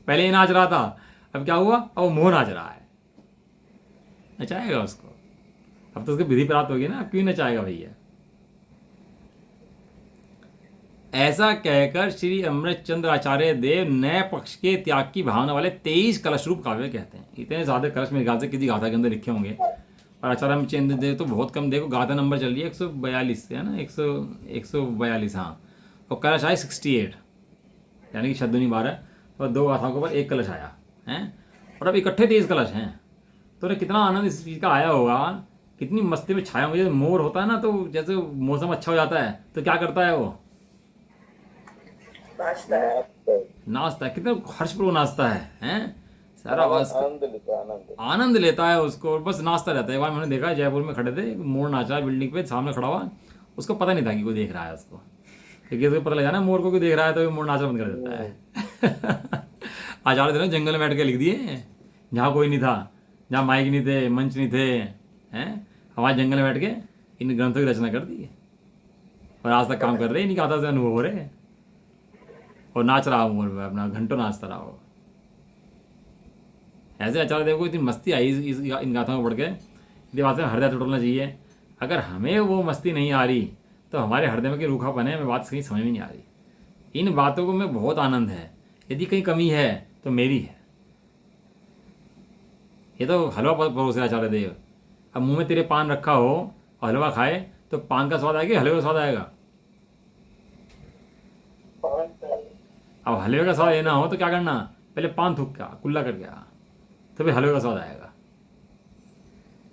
पहले ही नाच रहा था, अब क्या हुआ, अब वो मोह नाच रहा है। नचाएगा उसको, अब तो उसकी विधि प्राप्त होगी ना, क्यों नचाएगा भैया। ऐसा कहकर श्री अमृतचंद्र आचार्य देव नए पक्ष के त्याग की भावना वाले 23 कलश रूप काव्य कहते हैं। इतने ज़्यादा कलश मेरे ख्याल से किसी गाथा के अंदर लिखे होंगे, और आचार्य अमृतचंद्र देव तो बहुत कम। देखो गाथा नंबर चल रही है 142 है ना, 142 हाँ, और कलश आए 68, यानी कि शब्दों 12 और 2 गाथाओं के ऊपर 1 कलश आया है, और अब इकट्ठे 23 कलश हैं। तो उन्हें कितना आनंद इस चीज़ का आया होगा, कितनी मस्ती में छाया हुआ। जैसे मोर होता है ना, तो जैसे मौसम अच्छा हो जाता है तो क्या करता है, वो नाचता है, कितने हर्षपूर्वक नाचता है, हैं? सारा आनंद लेता है उसको, बस नाचता रहता है। एक बार मैंने देखा है, जयपुर में खड़े थे, मोर नाचा बिल्डिंग पे सामने खड़ा हुआ, उसको पता नहीं था कि कोई देख रहा है उसको, क्योंकि उसको पता लगा ना मोर को कोई देख रहा है तो मोर नाचना बंद कर देता है। आचार्य थे ना जंगल में बैठ के लिख दिए, जहाँ कोई नहीं था, जहाँ माइक नहीं थे, मंच नहीं थे, हैं, हमारे जंगल में बैठ के इन ग्रंथों की रचना कर दी, और आज तक काम कर रहे हैं, इनकी गाथा से अनुभव हो रहे हैं, और नाच रहा हूँ अपना, घंटों नाचता रहा हो। ऐसे आचार्य देव को इतनी मस्ती आई इन गाथाओं को पढ़ के, इसलिए बात में हृदय टूटना चाहिए। अगर हमें वो मस्ती नहीं आ रही तो हमारे हृदय में की रूखापन है, हमें बात कहीं समझ में नहीं आ रही। इन बातों को में बहुत आनंद है, यदि कहीं कमी है तो मेरी है। ये तो हलवा परोसे आचार्य देव, अब मुंह में तेरे पान रखा हो और हलवा खाए तो पान का स्वाद आएगा, हलवे का स्वाद आएगा। अब हलवे का स्वाद लेना हो तो क्या करना, पहले पान थूक का कुल्ला करके आ, तो फिर हलवे का स्वाद आएगा।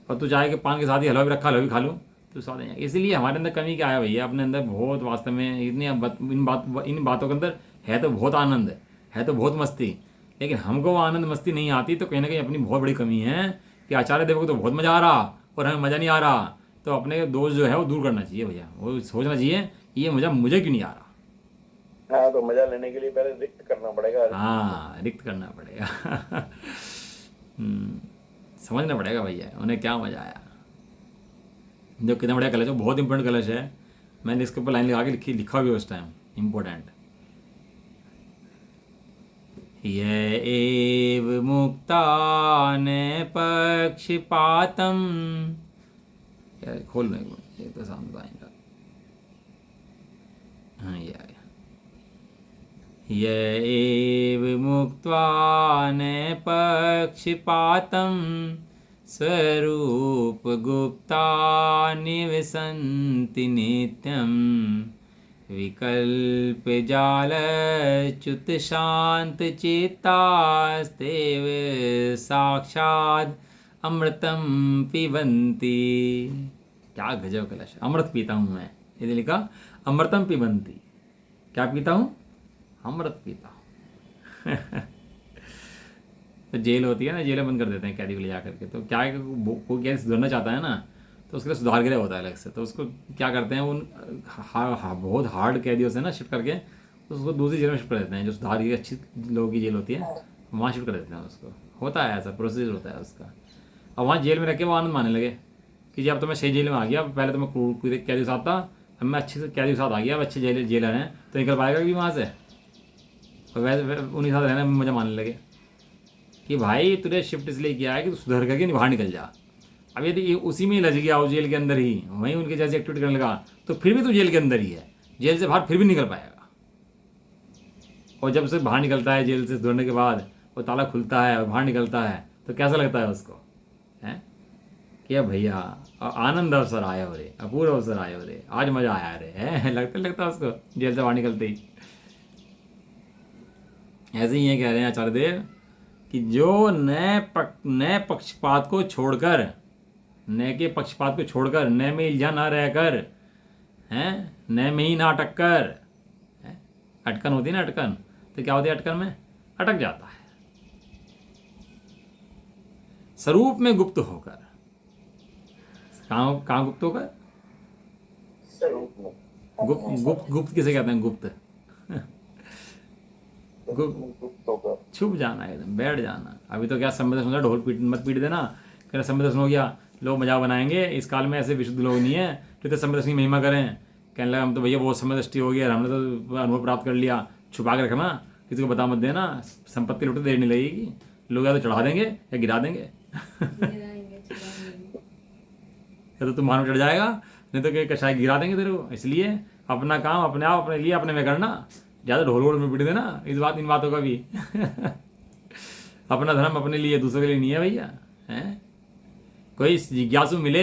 और तू चाहे कि पान के साथ ही हलवा भी रखा, हलवा भी खा लूँ तो स्वाद नहीं आएगा। इसलिए हमारे अंदर कमी क्या है भैया, अपने अंदर बहुत वास्तव में इतनी इन बातों के अंदर है तो बहुत आनंद है तो बहुत मस्ती, लेकिन हमको वो आनंद मस्ती नहीं आती, तो कहीं ना कहीं अपनी बहुत बड़ी कमी है कि आचार्य देव को तो बहुत मज़ा आ रहा और हमें मज़ा नहीं आ रहा। तो अपने दोष जो है वो दूर करना चाहिए भैया, वो सोचना चाहिए ये मुझे क्यों नहीं आ रहा। हाँ, तो मजा लेने के लिए पहले रिक्त करना पड़ेगा। हाँ, रिक्त करना पड़ेगा। समझना पड़ेगा भैया उन्हें क्या मजा आया। जो कितना बढ़िया कलश है, बहुत इंपॉर्टेंट कलश है, मैंने इसके ऊपर लाइन लगा के लिखा भी उस टाइम, इम्पोर्टेंट। ये एव मुक्तान पक्षपातम, यार खोल लो ये तो सामने आएगा। हाँ ये आ गया। ये एव मुक्त्वा न पक्षपातं स्वरूप गुप्ता निवसन्ति नित्यं विकल्प जालच्युत शांत चित्तास्तेव साक्षात् अमृतम पिबन्ति। क्या गजब कलश, अमृत पीता हूँ मैं, ये लिखा अमृतम पिबन्ति, क्या पीता हूँ, अमृत पीता हूँ। तो जेल होती है ना, जेलें बंद कर देते हैं कैदी को ले जा करके, तो क्या है कोई कैदी सुधरना चाहता है ना, तो उसके लिए सुधार गृह होता है अलग से। तो उसको क्या करते हैं, उन बहुत हार्ड कैदियों से ना शिफ्ट करके तो उसको दूसरी जेल में शिफ्ट कर देते हैं, जो सुधार की अच्छी लोगों की जेल होती है, वहाँ शिफ्ट कर देते हैं उसको। होता है ऐसा प्रोसीजर होता है उसका। अब वहाँ जेल में रख के वो आनंद मानने लगे कि जी अब तो मैं सही जेल में आ गया, पहले तो मैं कैदी के साथ था, अब मैं अच्छे से कैदी के साथ आ गया, अब अच्छे जेलर हैं, तो निकल पाएगा भी वहाँ से। और वैसे उन्हीं साथ रहने में मुझे मानने लगे कि भाई तुझे शिफ्ट इसलिए किया है कि तू सुधर करके बाहर निकल जा। अब यदि उसी में लज गया हो जेल के अंदर ही, वहीं उनके जैसे एक्टिविटी करने लगा, तो फिर भी तू जेल के अंदर ही है, जेल से बाहर फिर भी निकल पाएगा। और जब से बाहर निकलता है जेल से सुधरने के बाद, वो ताला खुलता है और बाहर निकलता है, तो कैसा लगता है उसको, है कि भैया आनंद अवसर आया हो रे, अपूर्व अवसर आया हो रे, आज मजा आया रे, है लगता उसको जेल से बाहर निकलते ही। ऐसे ही ये कह रहे हैं आचार्य देव कि जो नए पक्षपात को छोड़कर, नए के पक्षपात को छोड़कर, नए में इल्झा ना रहकर, हैं नए में ही ना अटक कर, अटकन होती है ना, अटकन, तो क्या होती है अटकन में, अटक जाता है। स्वरूप में गुप्त होकर, कहाँ गुप्त होकर, स्वरूप में। गुप्त किसे कहते हैं, गुप्त गुप्त होकर छुप जाना, एकदम बैठ जाना। अभी तो क्या समय दर्शन, ढोल मत पीट देना, कहना समय दर्शन हो गया, लोग मजाक बनाएंगे, इस काल में ऐसे विशुद्ध लोग नहीं है तो समय दर्शन की महिमा करें। कहने लगा हम तो भैया बहुत समय दृष्टि हो गया, हमने तो अनुभव प्राप्त कर लिया, छुपा के रखना, किसी को बता मत देना, संपत्ति लुटते देर नहीं लगेगी, लोग या तो चढ़ा देंगे या गिरा देंगे या तो तुम मानो चढ़ जाएगा, नहीं तो कशाय गिरा देंगे तेरे को। इसलिए अपना काम अपने आप, अपने लिए, अपने में करना, ज़्यादा ढोल वोल में पीट देना इन बातों का भी अपना धर्म अपने लिए, दूसरों के लिए नहीं है भैया, हैं। कोई जिज्ञासु मिले,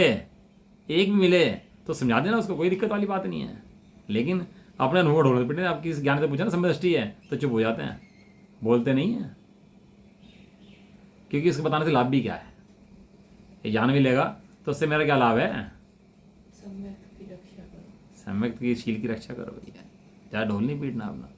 एक भी मिले तो समझा देना उसको, कोई दिक्कत वाली बात नहीं है। लेकिन अपने अनुभव ढोल में पीटने, आप किसी ज्ञान से पूछा ना समय दृष्टि है, तो चुप हो जाते हैं, बोलते नहीं हैं, क्योंकि इसको बताने से लाभ भी क्या है, ये जान भी लेगा तो उससे मेरा क्या लाभ है। सम्यक की शील की रक्षा करो भैया, ज़्यादा ढोल नहीं पीटना अपना।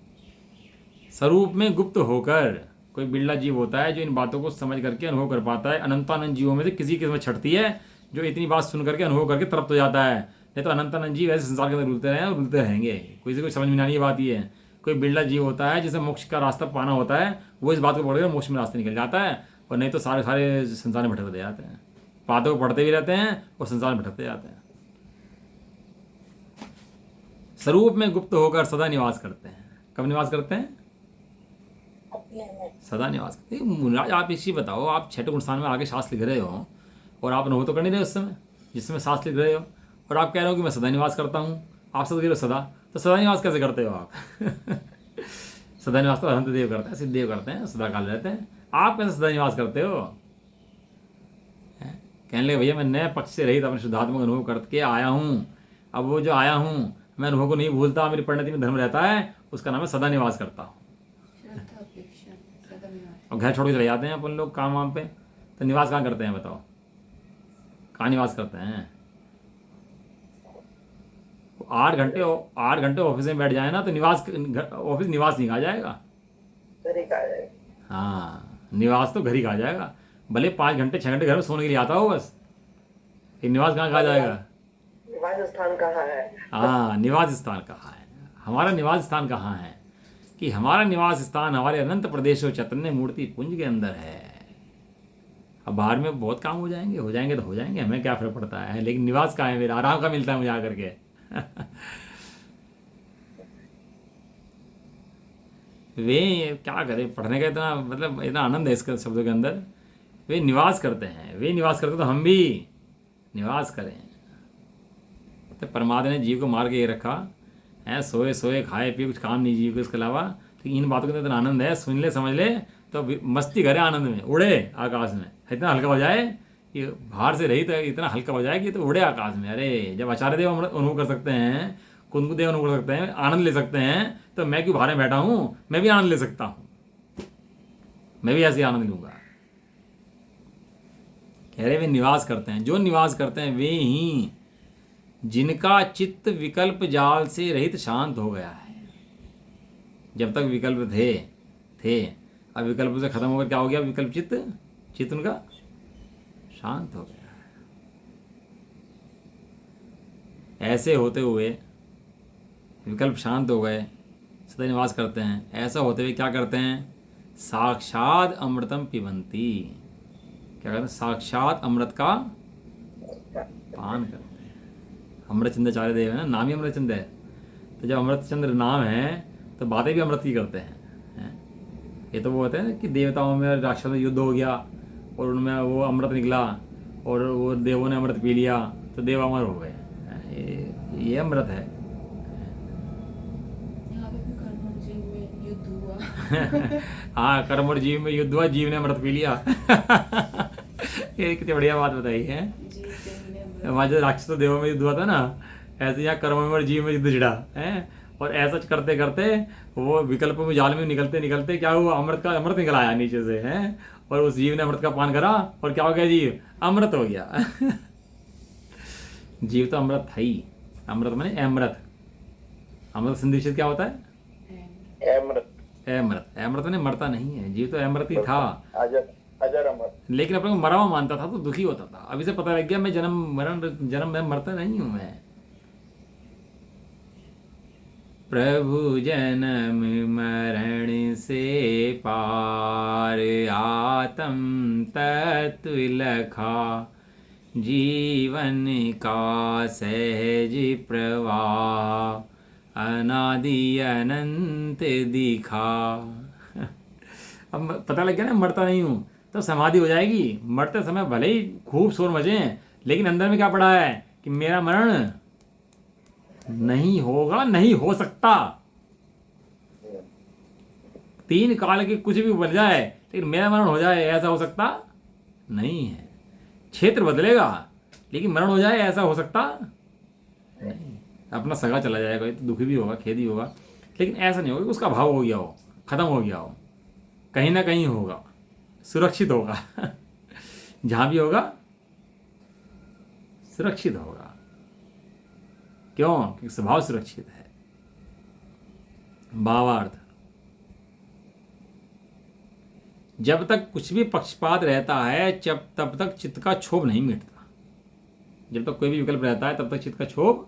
स्वरूप में गुप्त होकर, कोई बिरला जीव होता है जो इन बातों को समझ करके अनुभव कर पाता है। अनंतानंद जीवों में से किसी किस्मत छटती है जो इतनी बात सुन करके अनुभव करके तृप्त हो जाता है, नहीं तो अनंतानंद जीव ऐसे संसार के अंदर रुलते रहे और रुलते रहेंगे। कोई से कोई समझ में नहीं आने की बात ही है। कोई बिरला जीव होता है जिसे मोक्ष का रास्ता पाना होता है, वो इस बात को पढ़कर मोक्ष में रास्ते निकल जाता है, और नहीं तो सारे संसार में भटकते जाते हैं, बातों को पढ़ते भी रहते हैं और संसार में भटकते जाते हैं। स्वरूप में गुप्त होकर सदा निवास करते हैं। कब निवास करते हैं, सदा निवास करते हैं। मुनिराज आप इसी बताओ, आप छठे गुण स्थान में आगे शास्त्र लिख रहे हो और आप अनुभव तो कर नहीं रहे उस समय जिस समय शास्त्र लिख रहे हो, और आप कह रहे हो कि मैं सदा निवास करता हूँ। आप सदा कह रहे हो सदा, तो सदा निवास कैसे करते हो आप सदा निवास तो अनंत देव करते हैं, सिद्धदेव करते हैं, सदा काल रहते हैं, आप कैसे सदा निवास करते हो। कहने लगे भैया मैं नए पक्ष से रहित अपने शुद्धात्मक अनुभव करके आया हूँ। अब वो जो आया हूँ मैं अनुभव को नहीं भूलता, मेरी परिणति में धर्म रहता है, उसका नाम है सदा निवास करता हूँ। और घर छोड़ के चले जाते हैं अपन लोग काम वाम पे, तो निवास कहाँ करते हैं बताओ, कहाँ निवास करते हैं। 8 घंटे ऑफिस में बैठ जाए ना तो ऑफिस निवास नहीं कहा जाएगा, हाँ निवास तो घर ही कहा जाएगा। भले 5 घंटे 6 घंटे घर में सोने के लिए आता हो, बस ये निवास कहाँ कहा जाएगा। निवास स्थान कहाँ है, हाँ निवास स्थान कहाँ है, हमारा निवास स्थान कहाँ है, कि हमारा निवास स्थान हमारे अनंत प्रदेश और चैतन्य मूर्ति पुंज के अंदर है। अब बाहर में बहुत काम हो जाएंगे तो हो जाएंगे, हमें क्या फर्क पड़ता है, लेकिन निवास कहाँ है मेरा, आराम का मिलता है मुझे आकर के वे क्या करें, पढ़ने का इतना मतलब इतना आनंद है इसके शब्दों के अंदर। वे निवास करते हैं, वे निवास करते तो हम भी निवास करें। तो परमात्मा ने जीव को मार के ये रखा है, सोए खाए पिए, कुछ काम नहीं जीव को इसके अलावा। तो इन बातों के अंदर इतना आनंद है, सुन ले समझ ले तो मस्ती करे, आनंद में उड़े आकाश में, इतना हल्का हो जाए कि बाहर से रही तो इतना हल्का हो जाए कि तो उड़े आकाश में। अरे जब आचार्य देव अनुभव कर सकते हैं, कुंद देव अनुभव कर सकते हैं, आनंद ले सकते हैं, तो मैं क्यों बाहर में बैठा हूँ, मैं भी आनंद ले सकता हूँ, मैं भी ऐसे आनंद लूंगा। कह रहे वे निवास करते हैं, जो निवास करते हैं वे ही जिनका चित्त विकल्प जाल से रहित शांत हो गया है। जब तक विकल्प थे अब विकल्प से खत्म होकर क्या हो गया, विकल्प चित्त उनका शांत हो गया है। ऐसे होते हुए विकल्प शांत हो गए, सदा निवास करते हैं, ऐसा होते हुए क्या करते हैं, साक्षात अमृतम पिबंती, क्या करते हैं, साक्षात अमृत का पान करते हैं। अमृतचंद्राचार्य देव है ना, नाम ही अमृतचंद्र है, तो जब अमृतचंद्र नाम है तो बातें भी अमृत की करते हैं। ये तो वो होते हैं कि देवताओं में और राक्षसों में युद्ध हो गया और उनमें वो अमृत निकला और वो देवों ने अमृत पी लिया तो देव अमर हो गए, ये अमृत है। यहाँ पे भी कर्म और जीव में युद्ध हुआ। हाँ, कर्म और जीव में युद्ध हुआ, जीव ने अमृत पी लिया। ये कितनी बढ़िया बात बताई है। जीव देव ने अमृत। वहाँ जो राक्षस तो देवों में युद्ध हुआ था ना, ऐसे यहाँ कर्म में और जीव में युद्ध छिड़ा है। और ऐसा करते करते वो विकल्पों में जाल में निकलते निकलते क्या हुआ, अमृत निकल आया नीचे से है। और उस जीव ने अमृत का पान करा और क्या हो गया, जीव अमृत हो गया। जीव तो अमृत था ही, अमृत माने अमृत। अमृत संदेशित क्या होता है, अमृत। अमृत। अमृत माने मरता नहीं है, जीव तो अमृत ही था, अजर अमर। लेकिन अपने को मरा हुआ मानता था तो दुखी होता था। अभी से पता लग गया मैं जन्म में मरता नहीं हूं मैं। प्रभु जन्म मरण से पार, आत्म तत्व लखा, जीवन का सहज प्रवाह, अनादि अनंत दिखा। अब पता लग गया ना मरता नहीं हूँ, तो समाधि हो जाएगी। मरते समय भले ही खूब शोर मचे हैं, लेकिन अंदर में क्या पड़ा है कि मेरा मरण नहीं होगा, नहीं हो सकता। तीन काल के कुछ भी बन जाए, लेकिन मेरा मरण हो जाए ऐसा हो सकता नहीं है। क्षेत्र बदलेगा लेकिन मरण हो जाए ऐसा हो सकता नहीं। अपना सगा चला जाएगा तो दुखी भी होगा, खेद ही होगा, लेकिन ऐसा नहीं होगा कि उसका भाव हो गया हो, खत्म हो गया हो। कहीं ना कहीं होगा, सुरक्षित होगा। जहां भी होगा सुरक्षित होगा। क्यों? क्योंकि स्वभाव सुरक्षित है। भावार्थ, जब तक कुछ भी पक्षपात रहता है तब तक चित्त का क्षोभ नहीं मिटता। जब तक कोई भी विकल्प रहता है तब तक चित्त का क्षोभ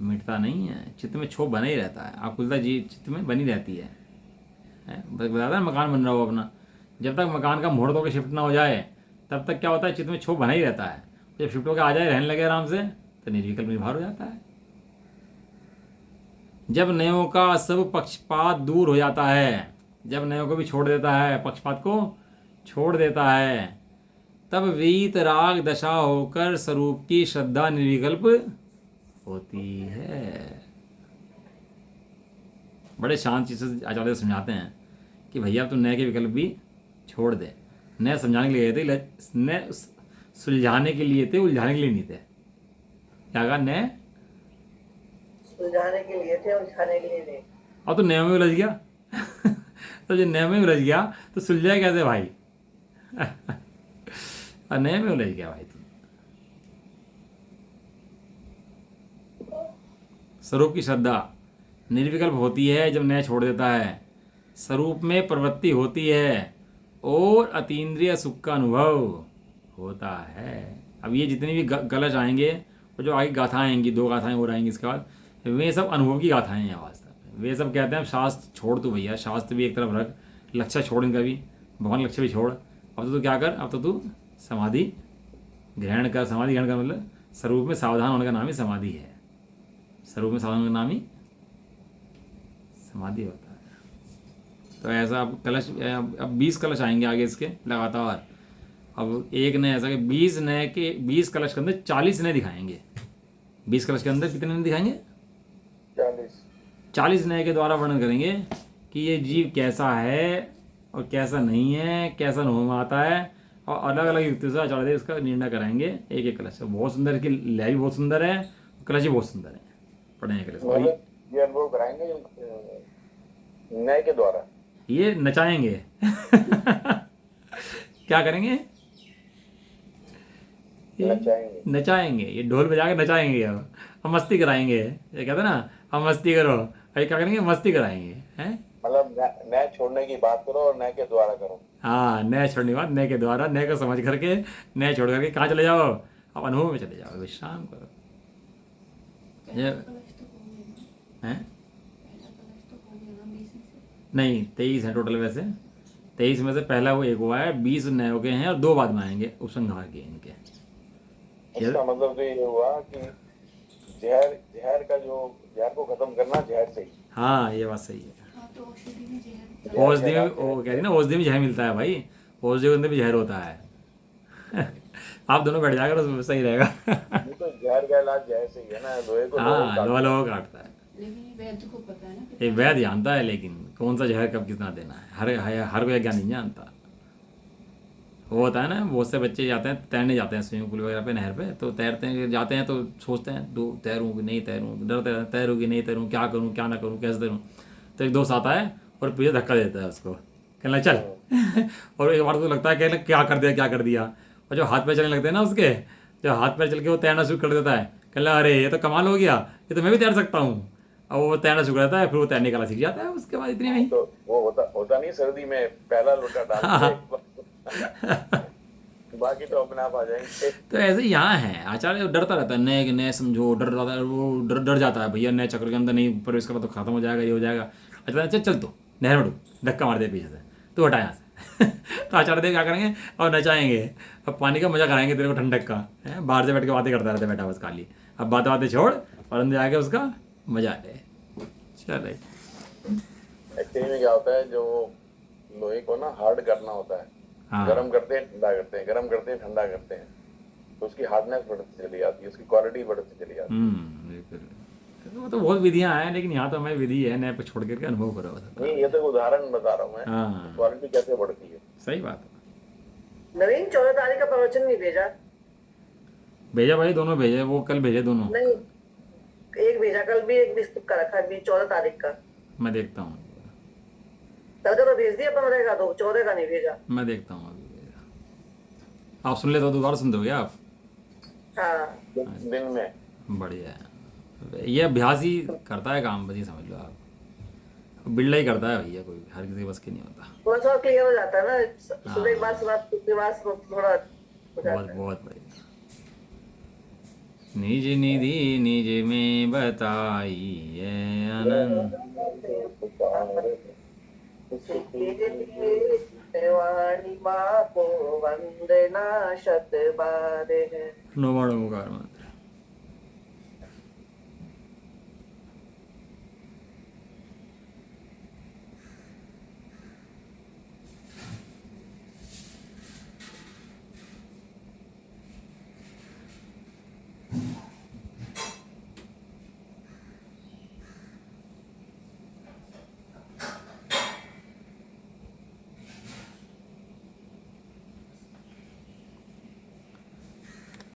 मिटता नहीं है। चित्त में क्षोभ बना ही रहता है, आकुलता जी चित्त में बनी रहती है। बताता है मकान बन रहा हो अपना, जब तक मकान का मुहूर्त होकर शिफ्ट ना हो जाए तब तक क्या होता है, चित्त में क्षोभ बना ही रहता है। जब शिफ्ट होकर आ जाए, रहने लगे आराम से, तो निर्विकल्प निर्भर हो जाता है। जब नयों का सब पक्षपात दूर हो जाता है, जब नयों को भी छोड़ देता है, पक्षपात को छोड़ देता है, तब वीत राग दशा होकर स्वरूप की श्रद्धा निर्विकल्प होती है। बड़े शांत चीज से आचार्य समझाते हैं कि भैया तू नए के विकल्प भी छोड़ दे। नए समझाने के लिए थे, नए सुलझाने के लिए थे, उलझाने के लिए नहीं थे। क्या कहा? नए सुलझाने के लिए थे, उलझाने के लिए नहीं। अब तो नए में उलझ गया। तो जो नए में उलझ गया तो सुलझाए कैसे भाई? नए में उलझ गया भाई तुम। स्वरूप की श्रद्धा निर्विकल्प होती है जब नया छोड़ देता है। स्वरूप में प्रवृत्ति होती है और अतीन्द्रिय सुख का अनुभव होता है। अब ये जितनी भी कलश आएंगे और जो आगे गाथाएं आएंगी, 2 गाथाएं और आएंगी इसके बाद, वे सब अनुभव की गाथाएं हैं। वास्तव में वे सब कहते हैं शास्त्र छोड़ तू भैया, शास्त्र भी एक तरफ रख, लक्ष्य छोड़ इनका भी, भगवान लक्ष्य भी छोड़। अब तो तू क्या कर, अब तो तू समाधि ग्रहण कर। समाधि ग्रहण कर मतलब स्वरूप में सावधान होने का नाम ही समाधि है। स्वरूप में सावधान होने का नाम ही समाधि होता है। तो ऐसा अब कलश, अब 20 कलश आएंगे आगे इसके लगातार। अब एक नए ऐसा कि 20 नए के 20 कलश के अंदर 40 नए दिखाएंगे। 20 कलश के अंदर कितने नए दिखाएंगे? 40 नए के द्वारा वर्णन करेंगे कि ये जीव कैसा है और कैसा नहीं है, कैसा अनुभव में आता है, और अलग अलग युक्ति से आचार्य इसका निर्णय कराएंगे एक एक कलश। बहुत सुंदर है कि लय भी बहुत सुंदर है, कलश भी बहुत सुंदर है। पढ़ेंगे कलश ये अनुभव कराएंगे नए के द्वारा, ये नचाएंगे। क्या करेंगे? नचाएंगे। ये ढोल बजा के नचाएंगे। अब मस्ती कराएंगे। ये कहते हैं ना, अब मस्ती करो। अभी क्या करेंगे? मस्ती कराएंगे। हैं मतलब नए छोड़ने की बात करो और नए के द्वारा करो। हाँ, नए छोड़ने के बाद नए के द्वारा, नए को समझ करके नए छोड़ करके कहाँ चले जाओ? अब अनुभव में चले जाओ, विश्राम करो। ये कलश तो हो गया ना, हैं पहला कलश तो हो गया ना 20 से। नहीं 23 है टोटल वैसे। 23 में से पहला वो एक हुआ है, 20 नए हो गए हैं और 2 बाद में आएंगे उपसंहार के इनके। इसका मतलब तो ये हुआ कि जहर जहर का जो जहर को खत्म करना जहर से ही। हाँ ये बात सही है। हाँ तो औषधि में जहर जहर औषधि में कहलाते वो हैं। कह रही ना, औषधि में जहर मिलता है भाई, औषधि के अंदर भी जहर होता है। आप दोनों बैठ जाकर उसमें सही रहेगा। ये तो जहर का इलाज जहर से ही है ना, लोहे को लोहे हाँ लोहा काटता है। लोहा काटता है। लेकिन ये वैद्य को पता है ना एक कितना वैद्य जानता है, लेकिन कौन सा जहर कब कितना देना है हर कोई ज्ञान नहीं जानता। वो होता है ना, बहुत से बच्चे जाते हैं तैरने जाते हैं स्विमिंग पूल वगैरह पे, नहर पे, तो तैरते हैं जाते हैं तो सोचते हैं दो तैरूँ कि नहीं तैरूँ, डरते हैं तैरूँ कि नहीं तैरूँ, क्या करूँ क्या ना करूँ कैसे तैरूँ। तो एक दोस्त आता है और पीछे धक्का देता है उसको, कहना चल। और एक बार तो लगता है कहना क्या कर दिया क्या कर दिया। और जो हाथ पैर चलने लगते हैं ना उसके, जो हाथ पैर चल के वो तैरना शुरू कर देता है, कहना अरे ये तो कमाल हो गया, ये तो मैं भी तैर सकता हूँ। अब वो तैरना शुरू करता है, फिर वो तैरने का सीख जाता है उसके बाद इतनी में ही। तो वो होता नहीं सर्दी में पहला लोटा डाल के बाकी तो अपने आप आ जाएंगे। तो ऐसे ही यहाँ है, आचार्य डरता रहता है, नए नए समझो, डर रहा है वो, डर जाता है भैया नए चक्र के अंदर नहीं प्रवेश करा तो खत्म हो जाएगा, ये हो जाएगा। अच्छा चल चल तो नहर में डूब, धक्का मार दे पीछे से, तो हटा यहाँ से। तो आचार्य देव क्या करेंगे और नचाएंगे, अब पानी का मजा कराएंगे तेरे को ठंडक का है, बाहर से बैठ के बातें करता रहता है बैठा बस खाली। अब बातें बातें छोड़ और अंदर आके उसका मजा ले। चल एक्चुअली में क्या होता है, जो लोहे को ना हार्ड करना होता है, हाँ गर्म करते हैं ठंडा करते हैं, गर्म करते हैं ठंडा करते हैं, तो उसकी हार्डनेस बढ़ती चली जाती है, उसकी क्वालिटी बढ़ती चली जाती बिल्कुल। वो तो बहुत विधियाँ हैं, लेकिन यहाँ तो हमें विधि है नए पे छोड़ करके अनुभव करो है। बस। नहीं, ये तो उदाहरण बता रहा हूँ मैं, हाँ क्वालिटी कैसे बढ़ती है। सही बात है। नवीन 14 तारीख का प्रवचन नहीं भेजा? भेजा भाई, दोनों भेजे, वो कल भेजे दोनों। नहीं, एक भेजा कल भी, एक 20 का रखा है 14 तारीख का। मैं देखता हूँ, कल का तो भेज दिया 15 का, तो 14 का नहीं भेजा। मैं देखता हूँ अभी भेजा। आप सुन लेते हो दोबारा सुन दोगे आप? हाँ दिन में बढ़िया है, ये अभ्यास ही करता है काम, बस ये समझ लो आप, बिल्डा ही करता है भैया, कोई हर किसी के बस की नहीं होता। थोड़ा सा क्लियर हो जाता है ना, सुबह एक बार सुना दूसरी बार थोड़ा हो जाता बहुत है। बहुत बढ़िया। निज निधि निज में बताई है आनंद। वाणी माँ को वंदना शत बार है। नोवाणो मुकार में